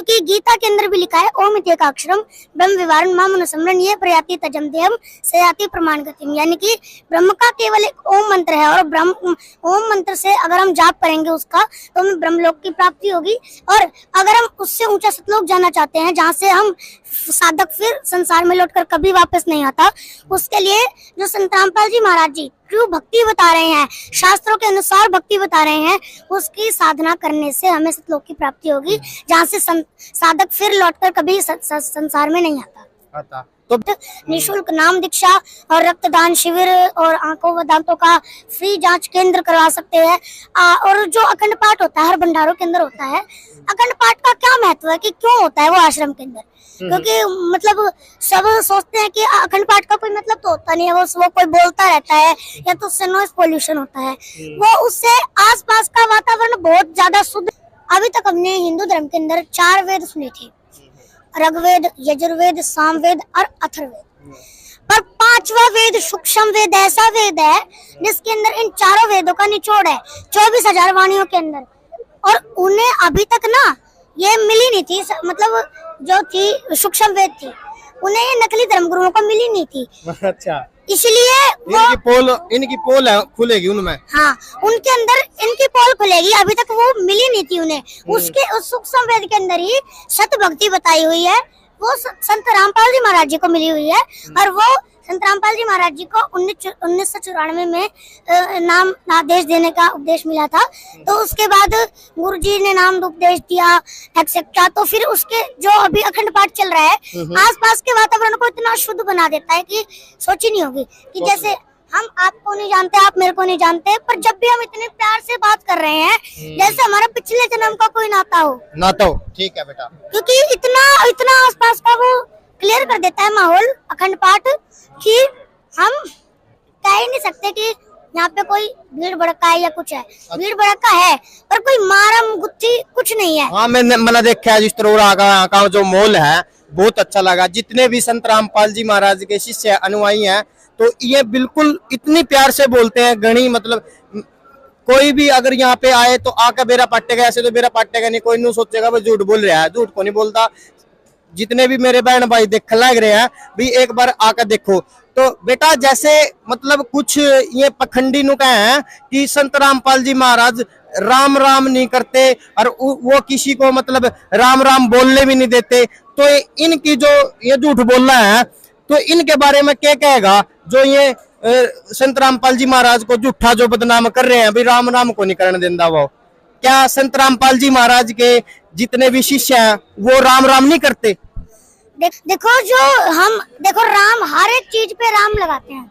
क्योंकि गीता के अंदर भी लिखा है ओम इत्येकाक्षरम ब्रह्म विवारण माम अनुसमरण ये प्रयाति तजम देहम सयाति प्रमाण गतिम, यानी कि ब्रह्म का केवल एक ओम मंत्र है और ब्रह्म ओम मंत्र से अगर हम जाप करेंगे उसका तो हमें ब्रह्मलोक की प्राप्ति होगी। और अगर हम उससे ऊंचा सतलोक जाना चाहते हैं जहाँ से हम साधक फिर संसार में लौटकर कभी वापस नहीं आता, उसके लिए जो संत रामपाल जी महाराज जी जो भक्ति बता रहे हैं, शास्त्रों के अनुसार भक्ति बता रहे हैं, उसकी साधना करने से हमें सतलोक की प्राप्ति होगी जहाँ से साधक फिर लौटकर कभी संसार में नहीं आता। तो निःशुल्क नाम दीक्षा और रक्तदान शिविर और आंखों व दांतों का फ्री जांच केंद्र करवा सकते हैं। और जो अखंड पाठ होता है हर भंडारों के अंदर होता है, अखंड पाठ का क्या महत्व है कि क्यों होता है वो आश्रम के अंदर, क्योंकि मतलब सब सोचते हैं कि अखंड पाठ का कोई मतलब तो होता नहीं है, वो कोई बोलता रहता है या तो उससे नॉइस पोल्यूशन होता है, वो उससे आसपास का वातावरण बहुत ज्यादा शुद्ध। अभी तक हमने हिंदू धर्म के अंदर 4 वेद सुने थे, ऋग्वेद, यजुर्वेद, सामवेद और अथर्ववेद, पर 5वां वेद सूक्ष्म वेद ऐसा वेद है जिसके अंदर इन चारों वेदों का निचोड़ है 24,000 वाणियों के अंदर, और उन्हें अभी तक ना ये मिली नहीं थी, मतलब जो थी सूक्ष्म वेद थी उन्हें ये नकली धर्मगुरुओं को मिली नहीं थी। अच्छा, इसलिए इनकी पोल खुलेगी उनमें। हाँ, उनके अंदर इनकी पोल खुलेगी, अभी तक वो मिली नहीं थी उन्हें। उसके उस सूक्ष्म वेद के अंदर ही सत भक्ति बताई हुई है, वो संत रामपाल जी महाराज जी को मिली हुई है। और वो संत रामपाल जी महाराज जी को 1994 में नाम आदेश देने का उपदेश मिला था, तो उसके बाद गुरु जी ने नाम उपदेश दिया एक्सेप्टा, तो फिर उसके जो अभी अखंड पाठ चल रहा है आसपास के वातावरण को इतना शुद्ध बना देता है कि सोच ही नहीं होगी कि जैसे हम आपको नहीं जानते, आप मेरे को नहीं जानते, पर जब भी हम इतने प्यार से बात कर रहे हैं जैसे हमारा पिछले जन्म का कोई नाता हो। ठीक है बेटा, क्योंकि इतना आसपास का वो क्लियर कर देता है माहौल अखंड पाठ कि हम कह ही नहीं सकते कि यहाँ पे कोई भीड़ भड़का है या कुछ है। भीड़ भड़का है पर कोई मारम गुत्थी कुछ नहीं है। हाँ, मैंने देखा जिस तरह का जो माहौल है बहुत अच्छा लगा। जितने भी संत रामपाल जी महाराज के शिष्य अनुयायी हैं तो ये बिल्कुल इतनी प्यार से बोलते हैं गणी, मतलब कोई भी अगर यहाँ पे आए तो आकर बेरा पाटेगा, ऐसे तो बेरा पाटेगा नहीं, कोई नहीं सोचेगा वो झूठ बोल रहा है, झूठ को नहीं बोलता। जितने भी मेरे बहन भाई देखने लग रहे हैं भी एक बार आकर देखो। तो बेटा जैसे मतलब कुछ ये पखंडी नुका है कि संत रामपाल जी महाराज राम राम नहीं करते और वो किसी को मतलब राम राम बोलने भी नहीं देते, तो इनकी जो ये झूठ बोल रहा है तो इनके बारे में क्या कहेगा जो ये संत रामपाल जी महाराज को झूठा जो बदनाम कर रहे हैं भी राम राम को नहीं करने देता। वो क्या संत रामपाल जी महाराज के जितने भी शिष्य हैं वो राम राम नहीं करते? देखो राम हर एक चीज पे राम लगाते हैं,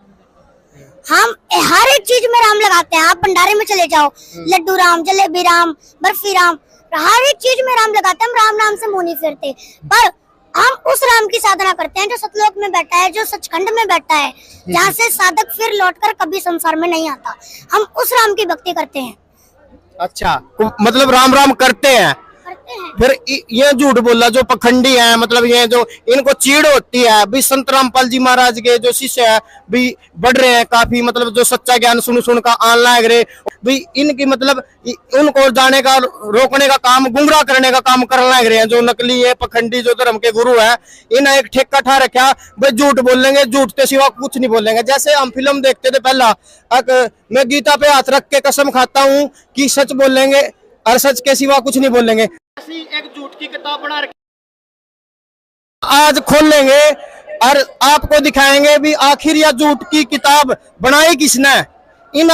हम हर एक चीज में राम लगाते हैं। आप भंडारे में चले जाओ, लड्डू राम, जलेबी राम, बर्फी राम, हर एक चीज में राम लगाते हैं। हम राम नाम से मुंह नहीं फेरते, पर हम उस राम की साधना करते हैं जो सतलोक में बैठा है, जो सचखंड में बैठा है, जहाँ से साधक फिर लौटकर कभी संसार में नहीं आता। हम उस राम की भक्ति करते हैं। अच्छा, मतलब राम राम करते हैं। फिर ये झूठ बोला जो पखंडी है, मतलब ये जो इनको चीड़ होती है भी संत रामपाल जी महाराज के जो शिष्य है भी बढ़ रहे हैं काफी, मतलब जो सच्चा ज्ञान सुन का आन लग रहे भी इनकी मतलब उनको जाने का रोकने का काम, गुमराह करने का काम करने लग रहे हैं। जो नकली है पखंडी जो धर्म के गुरु है, इन्हें एक ठेका ठा रखा भाई झूठ बोलेंगे, झूठ के सिवा कुछ नहीं बोलेंगे। जैसे हम फिल्म देखते थे पहला, मैं गीता पे हाथ रख के कसम खाता हूँ कि सच बोलेंगे और सच के सिवा कुछ नहीं बोलेंगे। ऐसी एक झूठ की किताब बना रखी, आज खोलेंगे और आपको दिखाएंगे भी आखिर यह झूठ की किताब बनाई किसने। इन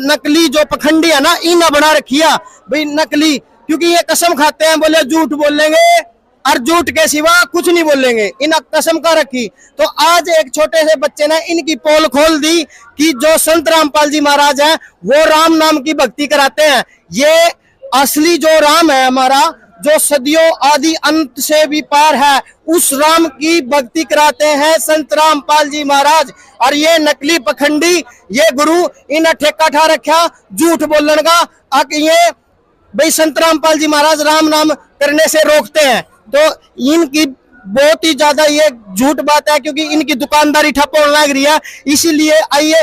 नकली जो पखंडी है ना, इन बना रखिया भाई नकली, क्योंकि ये कसम खाते हैं बोले झूठ बोलेंगे और झूठ के सिवा कुछ नहीं बोलेंगे, इन कसम का रखी। तो आज एक छोटे से बच्चे ने इनकी पोल खोल दी कि जो संत रामपाल जी महाराज हैं वो राम नाम की भक्ति कराते हैं। ये असली जो राम है हमारा, जो सदियों आदि अंत से भी पार है, उस राम की भक्ति कराते हैं संत रामपाल जी महाराज। और ये नकली पखंडी ये गुरु इन ठेका ठा रखा झूठ बोलने का, ये भाई संत रामपाल जी महाराज राम नाम करने से रोकते हैं। तो इनकी बहुत ही ज्यादा ये झूठ बात है, क्योंकि इनकी दुकानदारी ठप होने लग रही है। इसीलिए आइए